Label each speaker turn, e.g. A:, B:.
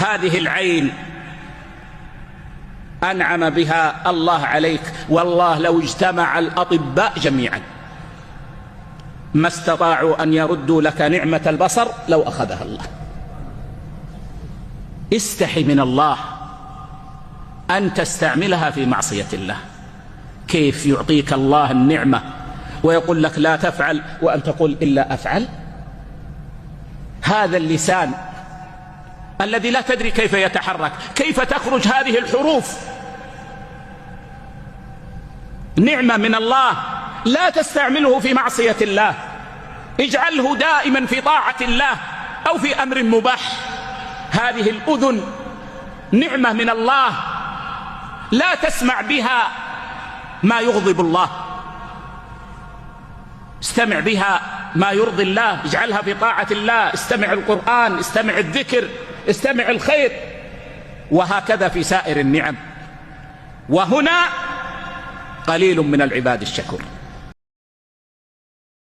A: هذه العين أنعم بها الله عليك، والله لو اجتمع الأطباء جميعا ما استطاعوا أن يردوا لك نعمة البصر لو أخذها الله. استحي من الله أن تستعملها في معصية الله. كيف يعطيك الله النعمة ويقول لك لا تفعل وأن تقول إلا أفعل؟ هذا اللسان الذي لا تدري كيف يتحرك، كيف تخرج هذه الحروف، نعمة من الله، لا تستعمله في معصية الله، اجعله دائما في طاعة الله أو في أمر مباح. هذه الأذن نعمة من الله، لا تسمع بها ما يغضب الله، استمع بها ما يرضي الله، اجعلها في طاعة الله، استمع القرآن، استمع الذكر، استمع الخير، وهكذا في سائر النعم. وهنا قليل من العباد الشكور.